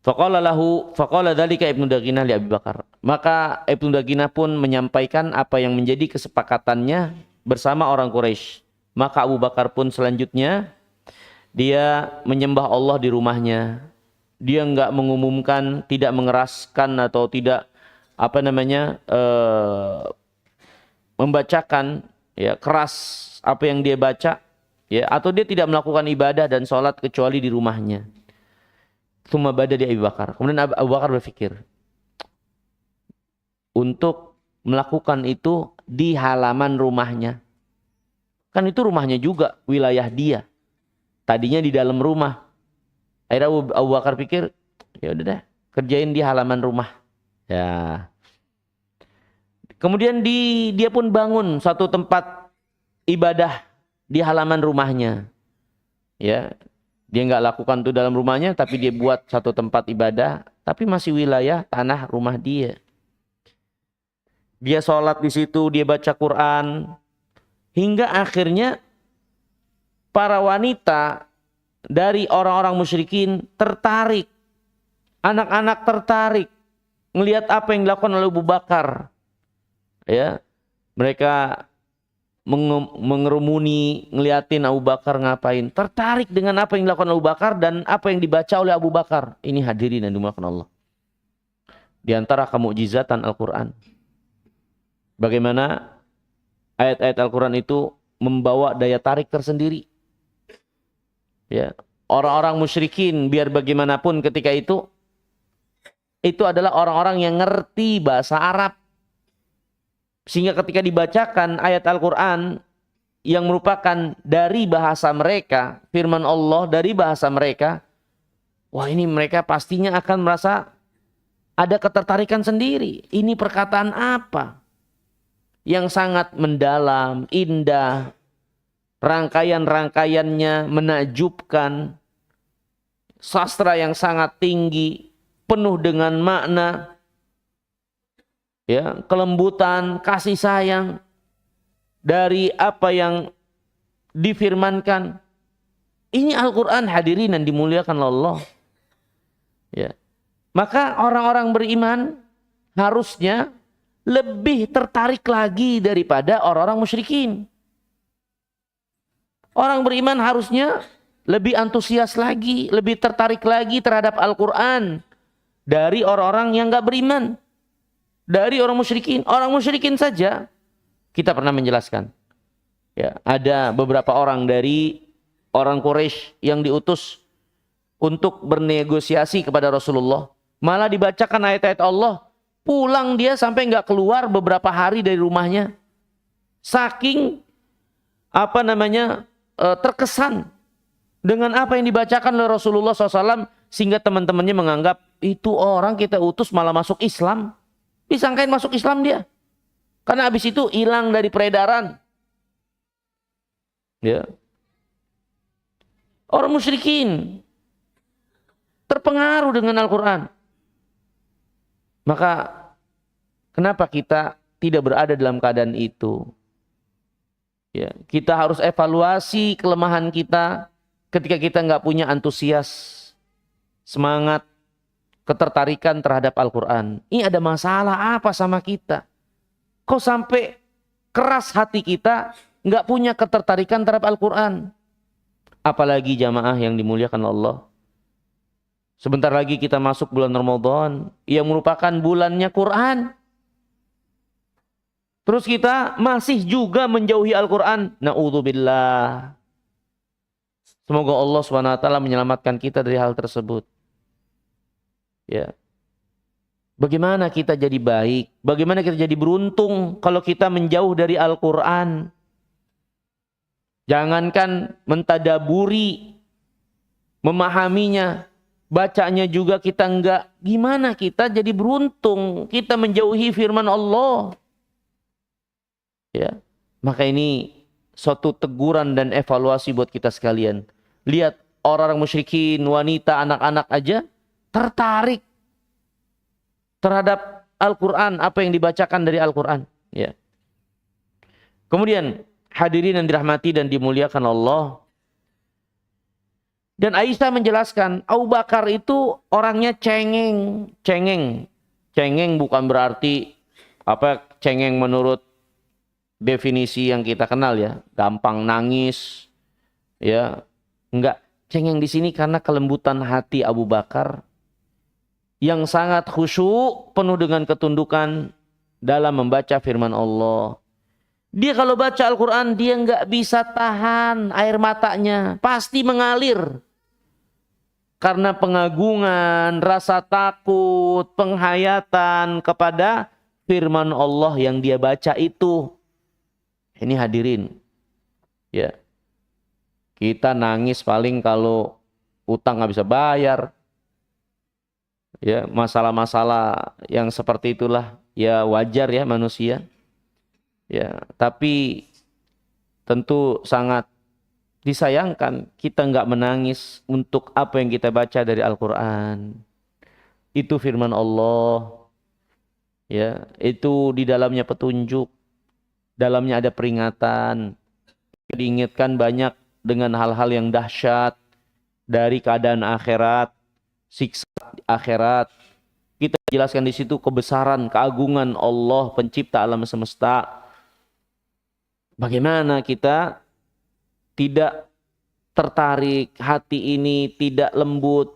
Faqala dzalika Ibnu Daginah li Abi Bakar. Maka Ibnu Daginah pun menyampaikan apa yang menjadi kesepakatannya bersama orang Quraisy. Maka Abu Bakar pun selanjutnya dia menyembah Allah di rumahnya. Dia enggak mengumumkan, tidak mengeraskan atau tidak membacakan ya keras apa yang dia baca, ya, atau dia tidak melakukan ibadah dan sholat kecuali di rumahnya. Tsumma bada di Abu Bakar. Kemudian Abu Bakar berpikir untuk melakukan itu di halaman rumahnya. Kan itu rumahnya juga, wilayah dia. Tadinya di dalam rumah. Akhirnya Abu Bakar pikir, ya udah deh, kerjain di halaman rumah. Ya. Kemudian dia pun bangun satu tempat ibadah di halaman rumahnya. Ya. Dia nggak lakukan itu dalam rumahnya, tapi dia buat satu tempat ibadah, tapi masih wilayah tanah rumah dia. Dia sholat di situ, dia baca Quran, hingga akhirnya para wanita dari orang-orang musyrikin tertarik, anak-anak tertarik, melihat apa yang dilakukan oleh Abu Bakar. Ya, mereka mengerumuni, ngeliatin Abu Bakar ngapain, tertarik dengan apa yang dilakukan Abu Bakar dan apa yang dibaca oleh Abu Bakar. Ini hadirin yang dimuliakan Allah. Di antara kemukjizatan Al-Quran, bagaimana ayat-ayat Al-Quran itu membawa daya tarik tersendiri. Ya, orang-orang musyrikin biar bagaimanapun ketika itu adalah orang-orang yang ngerti bahasa Arab. Sehingga ketika dibacakan ayat Al-Quran yang merupakan dari bahasa mereka, firman Allah dari bahasa mereka, wah ini mereka pastinya akan merasa ada ketertarikan sendiri. Ini perkataan apa? Yang sangat mendalam, indah, rangkaian-rangkaiannya menakjubkan, sastra yang sangat tinggi, penuh dengan makna. ya, kelembutan, kasih sayang dari apa yang difirmankan. Ini Al-Quran, hadirin yang dimuliakan Allah. Ya. Maka orang-orang beriman harusnya lebih tertarik lagi daripada orang-orang musyrikin. Orang beriman harusnya lebih antusias lagi, lebih tertarik lagi terhadap Al-Quran dari orang-orang yang gak beriman, dari orang musyrikin. Orang musyrikin saja kita pernah menjelaskan. Ya, ada beberapa orang dari orang Quraisy yang diutus untuk bernegosiasi kepada Rasulullah. Malah dibacakan ayat-ayat Allah, pulang dia sampai nggak keluar beberapa hari dari rumahnya. Saking terkesan dengan apa yang dibacakan oleh Rasulullah SAW, sehingga teman-temannya menganggap itu orang kita utus malah masuk Islam. Disangkain masuk Islam dia. Karena habis itu hilang dari peredaran. Ya. Orang musyrikin terpengaruh dengan Al-Quran. Maka kenapa kita tidak berada dalam keadaan itu? Ya, kita harus evaluasi kelemahan kita ketika kita nggak punya antusias, semangat, ketertarikan terhadap Al-Quran. Ini ada masalah apa sama kita? Kok sampai keras hati kita nggak punya ketertarikan terhadap Al-Quran? Apalagi jamaah yang dimuliakan Allah. Sebentar lagi kita masuk bulan Ramadan yang merupakan bulannya Quran. Terus kita masih juga menjauhi Al-Quran. Na'udzubillah. Semoga Allah SWT menyelamatkan kita dari hal tersebut. Ya. Bagaimana kita jadi baik? Bagaimana kita jadi beruntung kalau kita menjauh dari Al-Quran? Jangankan mentadaburi, memahaminya, bacanya juga kita enggak. Gimana kita jadi beruntung kita menjauhi firman Allah? Ya, maka ini suatu teguran dan evaluasi buat kita sekalian. Lihat orang musyrikin, wanita, anak-anak aja tertarik terhadap Al-Quran, apa yang dibacakan dari Al-Quran. Ya. Kemudian hadirin yang dirahmati dan dimuliakan Allah. Dan Aisyah menjelaskan, Abu Bakar itu orangnya cengeng. Cengeng bukan berarti cengeng menurut definisi yang kita kenal ya, gampang nangis, ya, enggak. Cengeng di sini karena kelembutan hati Abu Bakar yang sangat khusyuk, penuh dengan ketundukan dalam membaca firman Allah. Dia kalau baca Al-Quran dia enggak bisa tahan air matanya, pasti mengalir karena pengagungan, rasa takut, penghayatan kepada firman Allah yang dia baca itu. Ini hadirin, ya, kita nangis paling kalau utang nggak bisa bayar, ya, masalah-masalah yang seperti itulah, ya wajar ya manusia, ya. Tapi tentu sangat disayangkan kita nggak menangis untuk apa yang kita baca dari Al-Quran. Itu firman Allah, ya, itu di dalamnya petunjuk. Dalamnya ada peringatan, diingatkan banyak dengan hal-hal yang dahsyat dari keadaan akhirat, siksa akhirat. Kita jelaskan di situ kebesaran, keagungan Allah pencipta alam semesta. Bagaimana kita tidak tertarik, hati ini tidak lembut,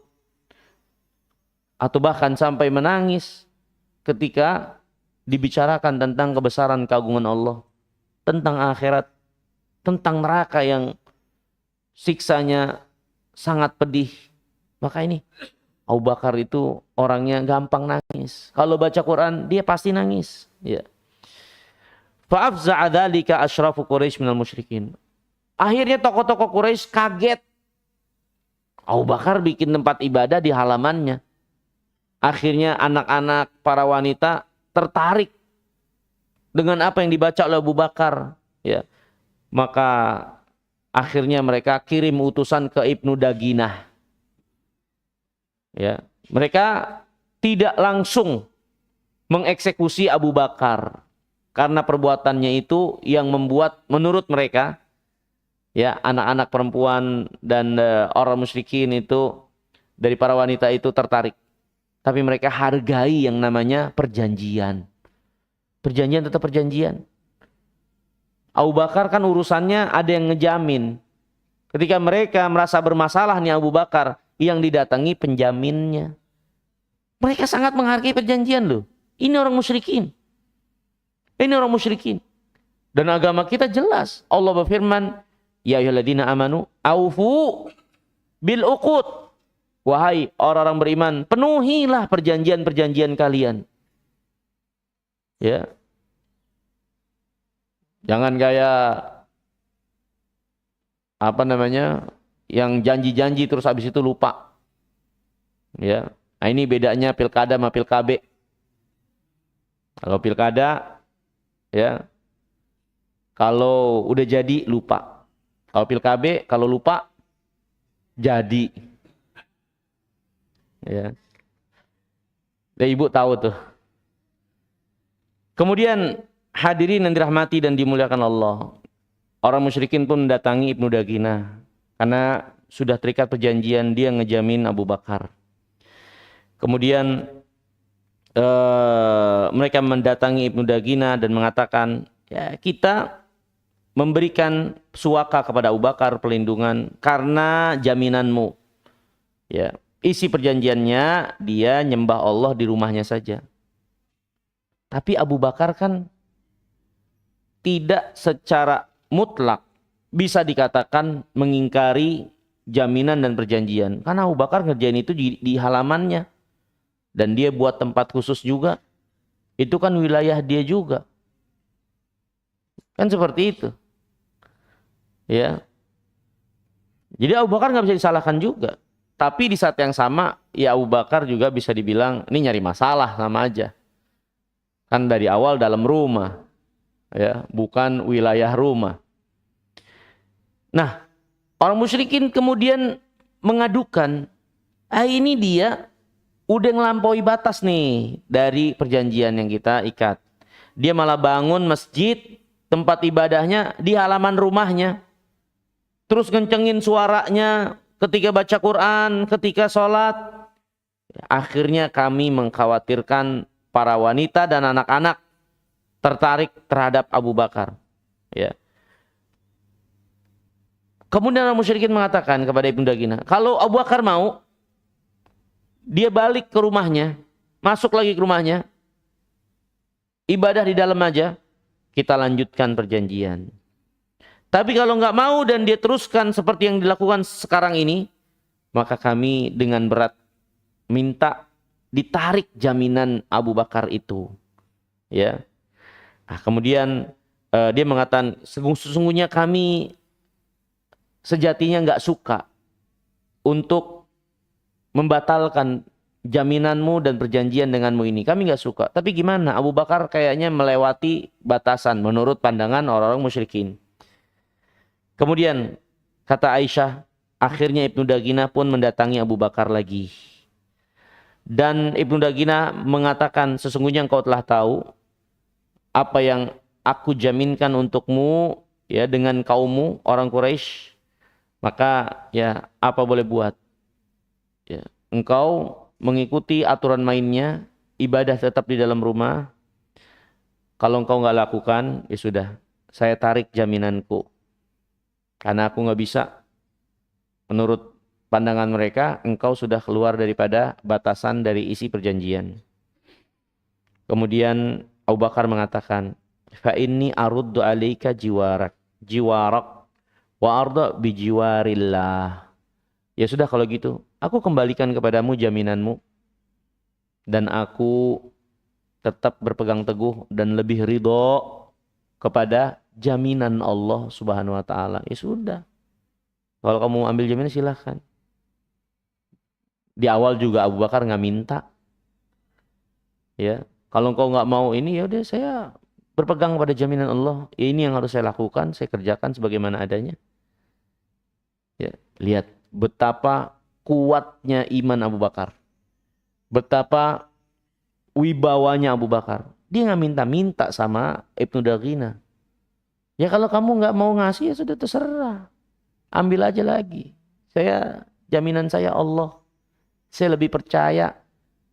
atau bahkan sampai menangis ketika dibicarakan tentang kebesaran keagungan Allah, tentang akhirat, tentang neraka yang siksanya sangat pedih. Maka ini Abu Bakar itu orangnya gampang nangis. Kalau baca Quran dia pasti nangis. Ya. Fa'afza'a dzalika asyrafu Quraisy minal musyrikin. Akhirnya tokoh-tokoh Quraisy kaget. Abu Bakar bikin tempat ibadah di halamannya. Akhirnya anak-anak, para wanita tertarik dengan apa yang dibaca oleh Abu Bakar, ya. Maka akhirnya mereka kirim utusan ke Ibnu Daginah. Ya, mereka tidak langsung mengeksekusi Abu Bakar. Karena perbuatannya itu yang membuat menurut mereka, ya, anak-anak perempuan dan orang musyrikin itu dari para wanita itu tertarik. Tapi mereka hargai yang namanya perjanjian. Perjanjian tetap perjanjian. Abu Bakar kan urusannya ada yang ngejamin. Ketika mereka merasa bermasalah nih Abu Bakar, yang didatangi penjaminnya. Mereka sangat menghargai perjanjian loh. Ini orang musyrikin. Ini orang musyrikin. Dan agama kita jelas. Allah berfirman, ya ayyuhalladzina amanu aufu bil uqud. Wahai orang-orang beriman, penuhilah perjanjian-perjanjian kalian. Ya. Jangan kayak apa namanya? Yang janji-janji terus habis itu lupa. Ya. Nah, ini bedanya pilkada sama pilkabe. Kalau pilkada, ya, kalau udah jadi lupa. Kalau pilkabe, kalau lupa jadi. Ya. Dan ibu tahu tuh. Kemudian hadirin yang dirahmati dan dimuliakan Allah. Orang musyrikin pun mendatangi Ibnu Daginah. Karena sudah terikat perjanjian, dia ngejamin Abu Bakar. Kemudian mereka mendatangi Ibnu Daginah dan mengatakan, ya, kita memberikan suaka kepada Abu Bakar perlindungan karena jaminanmu. Ya, isi perjanjiannya dia nyembah Allah di rumahnya saja. Tapi Abu Bakar kan tidak secara mutlak bisa dikatakan mengingkari jaminan dan perjanjian. Karena Abu Bakar ngerjain itu di halamannya. Dan dia buat tempat khusus juga. Itu kan wilayah dia juga. Kan seperti itu. Ya. Jadi Abu Bakar nggak bisa disalahkan juga. Tapi di saat yang sama, ya Abu Bakar juga bisa dibilang, ini nyari masalah sama aja. Kan dari awal dalam rumah. Ya, bukan wilayah rumah. Nah, orang musyrikin kemudian mengadukan, ini dia udah ngelampaui batas nih dari perjanjian yang kita ikat. Dia malah bangun masjid, tempat ibadahnya di halaman rumahnya. Terus kencengin suaranya ketika baca Quran, ketika sholat. Akhirnya kami mengkhawatirkan para wanita dan anak-anak tertarik terhadap Abu Bakar. Ya. Kemudian orang musyrikin mengatakan kepada Ibnu Daginah, kalau Abu Bakar mau, dia balik ke rumahnya, masuk lagi ke rumahnya, ibadah di dalam aja, kita lanjutkan perjanjian. Tapi kalau nggak mau dan dia teruskan seperti yang dilakukan sekarang ini, maka kami dengan berat minta ditarik jaminan Abu Bakar itu. Ya. Nah, kemudian dia mengatakan, sesungguhnya kami sejatinya nggak suka untuk membatalkan jaminanmu dan perjanjian denganmu ini. Kami nggak suka. Tapi gimana? Abu Bakar kayaknya melewati batasan menurut pandangan orang-orang musyrikin. Kemudian kata Aisyah, akhirnya Ibnu Daginah pun mendatangi Abu Bakar lagi. Dan Ibnu Daginah mengatakan, sesungguhnya engkau telah tahu apa yang aku jaminkan untukmu, ya, dengan kaummu orang Quraisy. Maka ya apa boleh buat. Ya, engkau mengikuti aturan mainnya, ibadah tetap di dalam rumah. Kalau engkau nggak lakukan, ya sudah, saya tarik jaminanku. Karena aku nggak bisa, menurut pandangan mereka, engkau sudah keluar daripada batasan dari isi perjanjian. Kemudian Abu Bakar mengatakan, fa inni aruddu alaika jiwarak wa arda bijiwarillah. Ya sudah kalau gitu, aku kembalikan kepadamu jaminanmu dan aku tetap berpegang teguh dan lebih ridho kepada jaminan Allah Subhanahu wa taala. Ya sudah. Kalau kamu ambil jaminan silahkan. Di awal juga Abu Bakar nggak minta. Ya, kalau engkau nggak mau ini, ya udah saya berpegang pada jaminan Allah. Ya, ini yang harus saya lakukan, saya kerjakan sebagaimana adanya. Ya, lihat betapa kuatnya iman Abu Bakar. Betapa wibawanya Abu Bakar. Dia nggak minta-minta sama Ibnu Daghina. Ya kalau kamu nggak mau ngasih ya sudah terserah. Ambil aja lagi. Jaminan saya Allah. Saya lebih percaya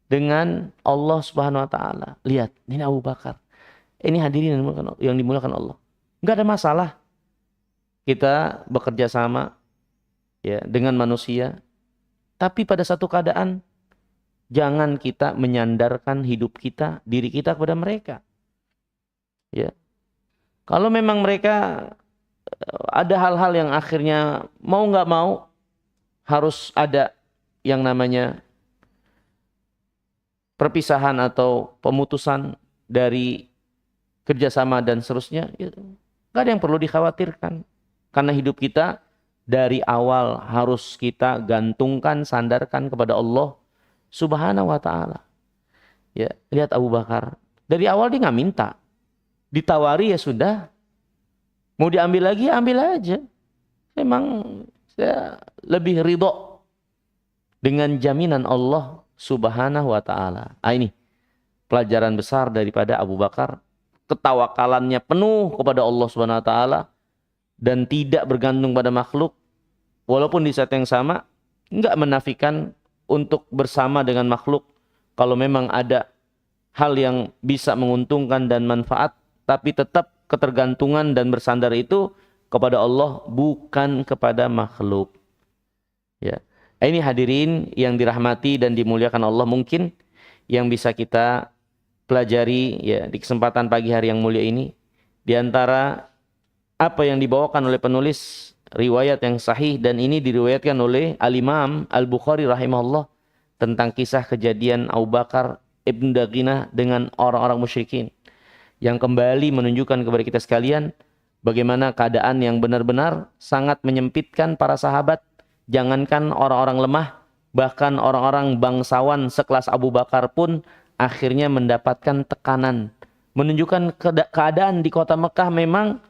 dengan Allah Subhanahu wa taala. Lihat, ini Abu Bakar. Ini hadirin yang dimulakan Allah. Nggak ada masalah kita bekerja sama ya dengan manusia, tapi pada satu keadaan jangan kita menyandarkan hidup kita, diri kita kepada mereka. Ya. Kalau memang mereka ada hal-hal yang akhirnya mau nggak mau harus ada yang namanya perpisahan atau pemutusan dari kerjasama dan seterusnya, ya, nggak ada yang perlu dikhawatirkan. Karena hidup kita dari awal harus kita gantungkan, sandarkan kepada Allah Subhanahu wa ta'ala. Ya, lihat Abu Bakar. Dari awal dia nggak minta. Ditawari ya sudah. Mau diambil lagi, ambil aja. Memang saya lebih ridho dengan jaminan Allah Subhanahu wa ta'ala. Ini pelajaran besar daripada Abu Bakar. Ketawakalannya penuh kepada Allah Subhanahu wa ta'ala dan tidak bergantung pada makhluk. Walaupun di saat yang sama enggak menafikan untuk bersama dengan makhluk kalau memang ada hal yang bisa menguntungkan dan manfaat, tapi tetap ketergantungan dan bersandar itu kepada Allah bukan kepada makhluk. Ya. Ini hadirin yang dirahmati dan dimuliakan Allah, mungkin yang bisa kita pelajari ya di kesempatan pagi hari yang mulia ini, di antara apa yang dibawakan oleh penulis riwayat yang sahih, dan ini diriwayatkan oleh Al-Imam Al-Bukhari rahimahullah tentang kisah kejadian Abu Bakar Ibn Daghina dengan orang-orang musyrikin, yang kembali menunjukkan kepada kita sekalian bagaimana keadaan yang benar-benar sangat menyempitkan para sahabat. Jangankan orang-orang lemah, bahkan orang-orang bangsawan sekelas Abu Bakar pun akhirnya mendapatkan tekanan. Menunjukkan keadaan di kota Mekah memang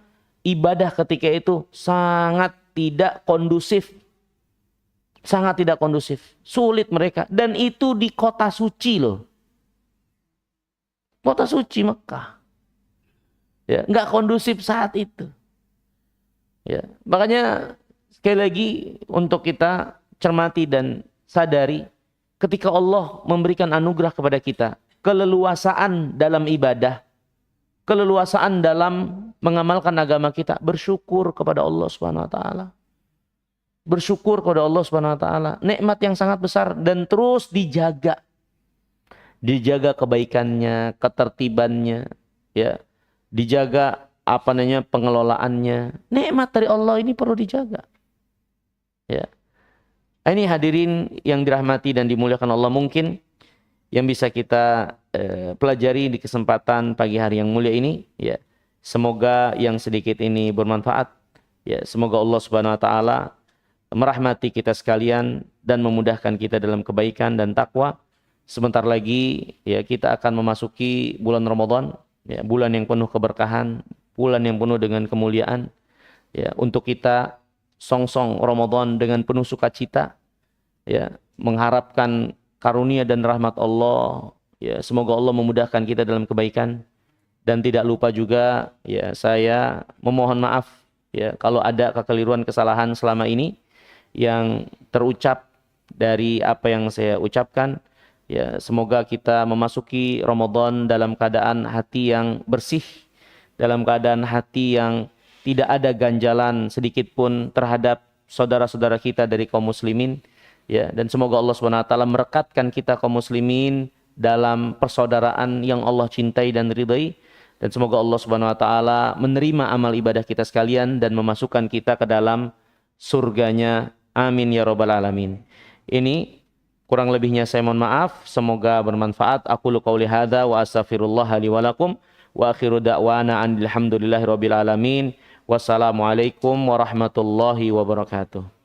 ibadah ketika itu sangat tidak kondusif. Sangat tidak kondusif. Sulit mereka. Dan itu di kota suci loh. Kota suci Mekah. Ya, nggak kondusif saat itu. Ya, makanya sekali lagi untuk kita cermati dan sadari ketika Allah memberikan anugerah kepada kita, keleluasaan dalam ibadah, keleluasaan dalam mengamalkan agama kita, bersyukur kepada Allah Subhanahu wa taala. Bersyukur kepada Allah Subhanahu wa taala, nikmat yang sangat besar dan terus dijaga. Dijaga kebaikannya, ketertibannya, ya. Dijaga pengelolaannya. Nikmat dari Allah ini perlu dijaga. Ya. Ini hadirin yang dirahmati dan dimuliakan Allah, mungkin yang bisa kita pelajari di kesempatan pagi hari yang mulia ini, ya. Semoga yang sedikit ini bermanfaat. Ya, semoga Allah Subhanahu wa taala merahmati kita sekalian dan memudahkan kita dalam kebaikan dan takwa. Sebentar lagi ya kita akan memasuki bulan Ramadan, ya, bulan yang penuh keberkahan, bulan yang penuh dengan kemuliaan. Ya, untuk kita songsong Ramadan dengan penuh sukacita, ya, mengharapkan karunia dan rahmat Allah. Ya, semoga Allah memudahkan kita dalam kebaikan, dan tidak lupa juga ya saya memohon maaf ya kalau ada kekeliruan kesalahan selama ini yang terucap dari apa yang saya ucapkan. Ya, semoga kita memasuki Ramadan dalam keadaan hati yang bersih, dalam keadaan hati yang tidak ada ganjalan sedikit pun terhadap saudara-saudara kita dari kaum muslimin, ya, dan semoga Allah SWT merekatkan kita kaum muslimin dalam persaudaraan yang Allah cintai dan ridai, dan semoga Allah SWT menerima amal ibadah kita sekalian dan memasukkan kita ke dalam surganya. Amin ya rabbal alamin. Ini kurang lebihnya saya mohon maaf, semoga bermanfaat. Aku qouli hadza wa astaghfirullah li wa lakum wa akhiru da'wana alhamdulillahi rabbil alamin. Wassalamualaikum warahmatullahi wabarakatuh.